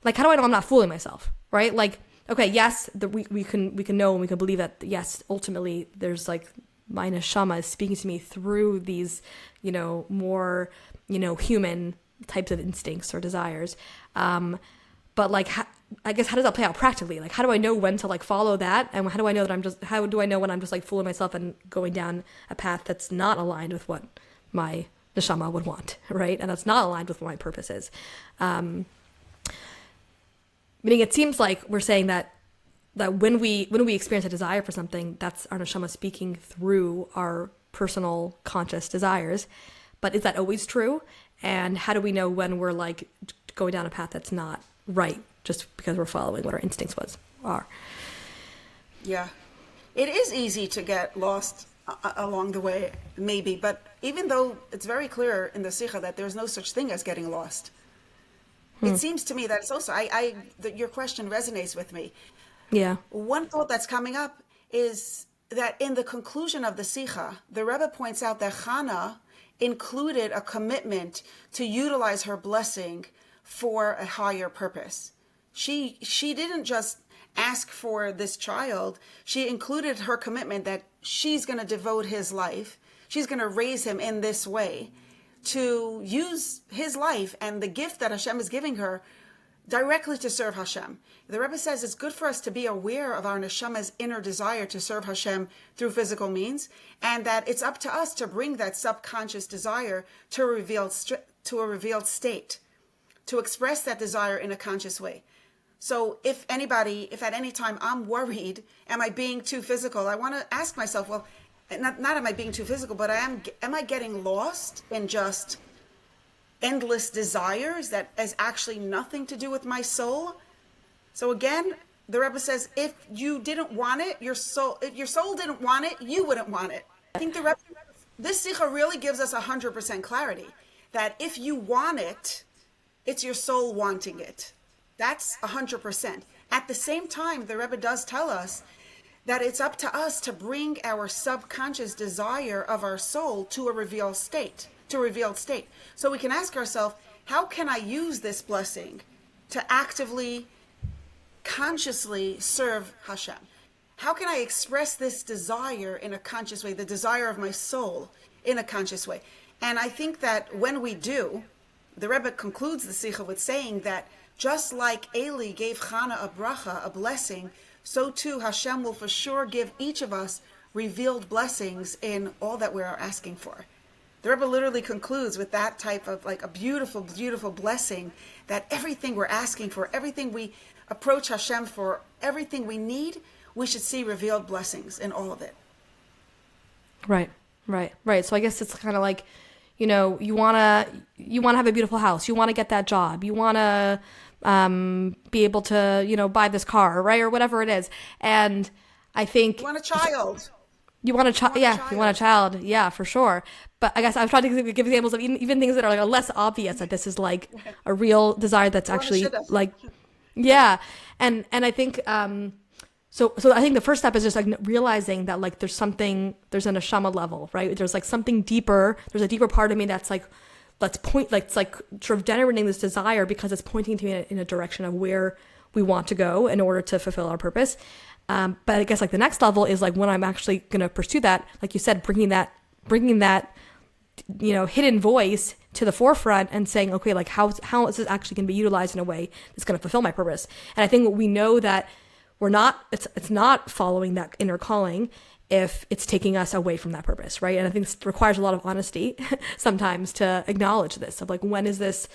like, how do I know I'm not fooling myself, right? Like, okay, yes, we can know and we can believe that, yes, ultimately there's like my neshama is speaking to me through these, more, human types of instincts or desires. But like, I guess, how does that play out practically? Like, how do I know when to like follow that? And how do I know that how do I know when I'm just like fooling myself and going down a path that's not aligned with what my neshama would want, right? And that's not aligned with what my purpose is. Meaning it seems like we're saying that when we experience a desire for something, that's our neshama speaking through our personal conscious desires. But is that always true? And how do we know when we're like going down a path that's not right just because we're following what our instincts are? Yeah. It is easy to get lost along the way, maybe, but even though it's very clear in the Sikha that there's no such thing as getting lost, it seems to me that it's also, that your question resonates with me. Yeah. One thought that's coming up is that in the conclusion of the Sikha, the Rebbe points out that Chana included a commitment to utilize her blessing for a higher purpose. She didn't just ask for this child. She included her commitment that she's going to devote his life. She's going to raise him in this way to use his life and the gift that Hashem is giving her directly to serve Hashem. The Rebbe says it's good for us to be aware of our neshama's inner desire to serve Hashem through physical means, and that it's up to us to bring that subconscious desire to a revealed state, to express that desire in a conscious way. So if at any time I'm worried, am I being too physical? I want to ask myself, well, not am I being too physical, but am I getting lost in just endless desires that has actually nothing to do with my soul? So again, the Rebbe says, if you didn't want it, if your soul didn't want it, you wouldn't want it. I think this sikha really gives us 100% clarity that if you want it, it's your soul wanting it. That's 100%. At the same time, the Rebbe does tell us that it's up to us to bring our subconscious desire of our soul to a revealed state. So we can ask ourselves, how can I use this blessing to actively, consciously serve Hashem? How can I express this desire in a conscious way, the desire of my soul in a conscious way? And I think that when we do, the Rebbe concludes the Sikha with saying that just like Eli gave Chana a bracha, a blessing, so too Hashem will for sure give each of us revealed blessings in all that we are asking for. The Rebbe literally concludes with that type of like a beautiful, beautiful blessing that everything we're asking for, everything we approach Hashem for, everything we need, we should see revealed blessings in all of it. Right. So I guess it's kind of like, you want to have a beautiful house. You want to get that job. You want to be able to, buy this car, right? Or whatever it is. And I think... You want a child. You want a child. Yeah, for sure. But I guess I was trying to give examples of even things that are like less obvious, that this is like a real desire that's actually like, yeah. And I think, so I think the first step is just like realizing that like there's an neshama level, right? There's like something deeper. There's a deeper part of me that's like, it's like sort of generating this desire because it's pointing to me in a direction of where we want to go in order to fulfill our purpose. But I guess like the next level is like when I'm actually going to pursue that, like you said, bringing that, hidden voice to the forefront and saying, okay, like how is this actually going to be utilized in a way that's going to fulfill my purpose? And I think we know that it's not following that inner calling if it's taking us away from that purpose, right? And I think this requires a lot of honesty sometimes to acknowledge this of like, when is this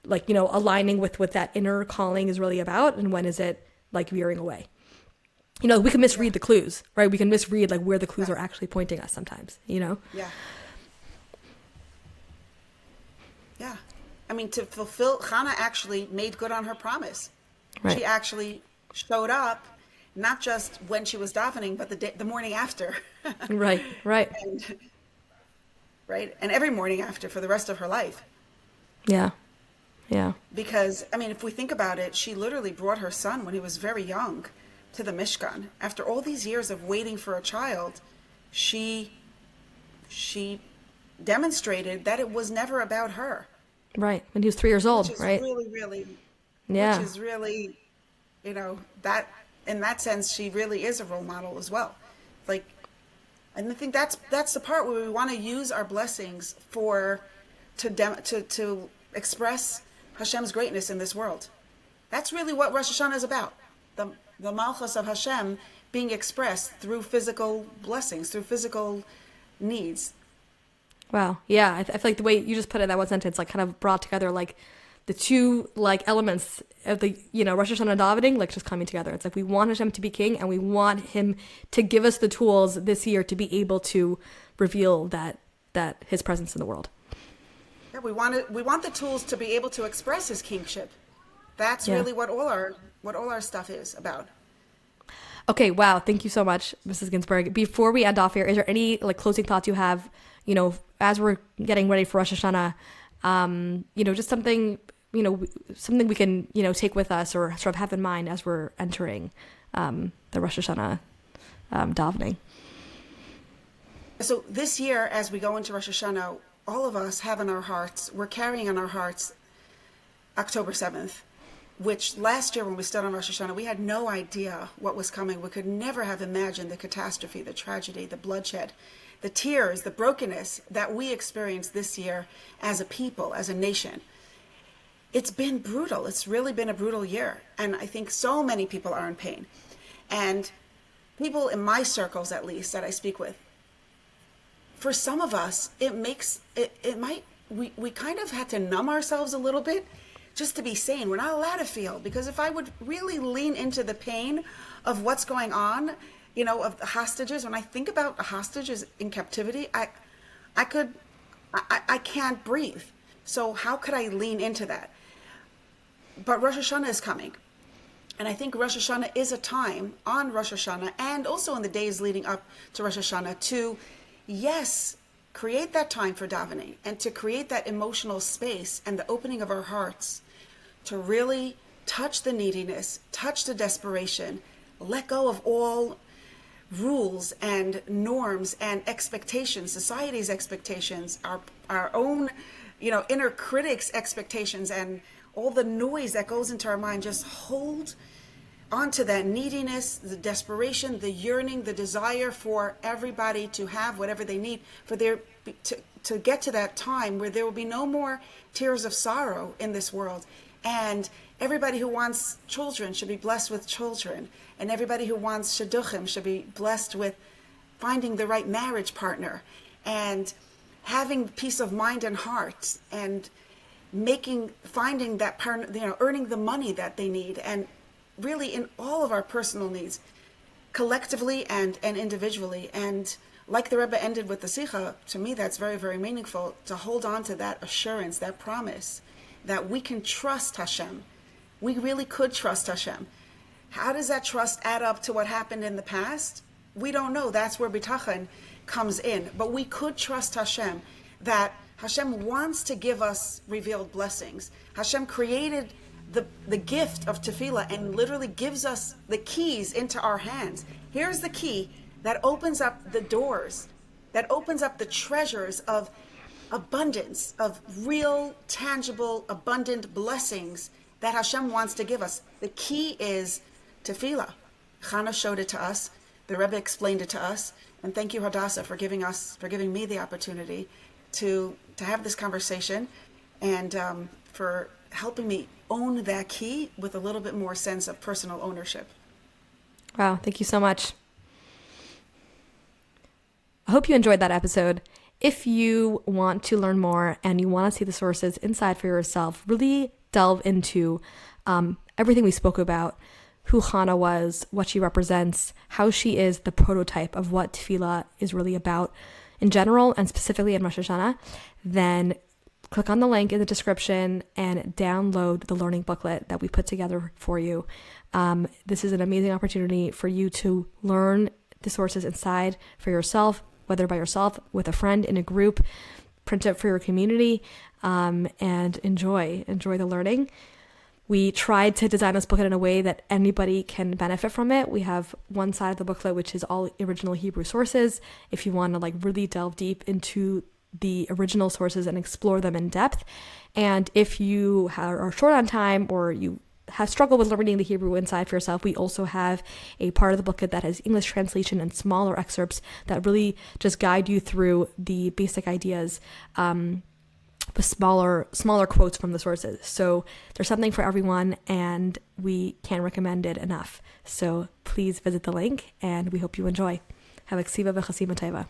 like, aligning with what that inner calling is really about, and when is it like veering away? We can misread the clues, right? We can misread like where the clues are actually pointing us sometimes, Yeah. I mean, to fulfill, Chana actually made good on her promise. Right. She actually showed up, not just when she was davening, but the morning after. Right. And every morning after for the rest of her life. Yeah. Because, I mean, if we think about it, she literally brought her son when he was very young to the Mishkan. After all these years of waiting for a child, she she demonstrated that it was never about her. Right. When he was 3 years old, Which is right? really, really, Yeah. which is really, that in that sense, she really is a role model as well. Like, and I think that's the part where we want to use our blessings to express Hashem's greatness in this world. That's really what Rosh Hashanah is about. The Malchus of Hashem being expressed through physical blessings, through physical needs. Wow. Yeah. I feel like the way you just put it, that one sentence, like kind of brought together like the two like elements of the, Rosh Hashanah davening, like just coming together. It's like we want Hashem to be king and we want him to give us the tools this year to be able to reveal that his presence in the world. Yeah, we want the tools to be able to express his kingship. That's really what all our stuff is about. Okay, wow. Thank you so much, Mrs. Ginsburg. Before we end off here, is there any like closing thoughts you have, as we're getting ready for Rosh Hashanah, just something, something we can, take with us or sort of have in mind as we're entering the Rosh Hashanah davening? So this year, as we go into Rosh Hashanah, all of us have in our hearts, we're carrying in our hearts October 7th, which last year when we stood on Rosh Hashanah, we had no idea what was coming. We could never have imagined the catastrophe, the tragedy, the bloodshed, the tears, the brokenness that we experienced this year as a people, as a nation. It's been brutal. It's really been a brutal year. And I think so many people are in pain. And people in my circles, at least, that I speak with, for some of us, we kind of had to numb ourselves a little bit just to be sane. We're not allowed to feel, because if I would really lean into the pain of what's going on, of the hostages, when I think about the hostages in captivity, I can't breathe. So how could I lean into that? But Rosh Hashanah is coming. And I think Rosh Hashanah is a time on Rosh Hashanah and also in the days leading up to Rosh Hashanah to, yes, create that time for davening and to create that emotional space and the opening of our hearts to really touch the neediness, touch the desperation, let go of all rules and norms and expectations, society's expectations, our own, inner critics' expectations, and all the noise that goes into our mind. Just hold onto that neediness, the desperation, the yearning, the desire for everybody to have whatever they need for to get to that time where there will be no more tears of sorrow in this world. And everybody who wants children should be blessed with children. And everybody who wants shidduchim should be blessed with finding the right marriage partner and having peace of mind and heart and finding that partner, earning the money that they need, and really in all of our personal needs, collectively and individually. And like the Rebbe ended with the Sikha, to me that's very, very meaningful, to hold on to that assurance, that promise that we can trust Hashem. We really could trust Hashem. How does that trust add up to what happened in the past? We don't know. That's where bitachon comes in. But we could trust Hashem, that Hashem wants to give us revealed blessings. Hashem created the gift of tefillah and literally gives us the keys into our hands. Here's the key that opens up the doors, that opens up the treasures of abundance, of real, tangible, abundant blessings that Hashem wants to give us. The key is tefillah. Chana showed it to us. The Rebbe explained it to us. And thank you, Hadassah, for giving me the opportunity to have this conversation and for helping me own that key with a little bit more sense of personal ownership. Wow, thank you so much. I hope you enjoyed that episode. If you want to learn more and you want to see the sources inside for yourself, really delve into everything we spoke about, who Chana was, what she represents, how she is the prototype of what tefillah is really about in general and specifically in Rosh Hashanah, then click on the link in the description and download the learning booklet that we put together for you. This is an amazing opportunity for you to learn the sources inside for yourself, whether by yourself, with a friend, in a group, print it for your community, and enjoy the learning. We tried to design this booklet in a way that anybody can benefit from it. We have one side of the booklet which is all original Hebrew sources if you want to like really delve deep into the original sources and explore them in depth. And if you are short on time or you have struggled with learning the Hebrew inside for yourself, we also have a part of the booklet that has English translation and smaller excerpts that really just guide you through the basic ideas, the smaller quotes from the sources. So there's something for everyone, and we can't recommend it enough. So please visit the link, and we hope you enjoy. Have a ksiva v'chasima teva.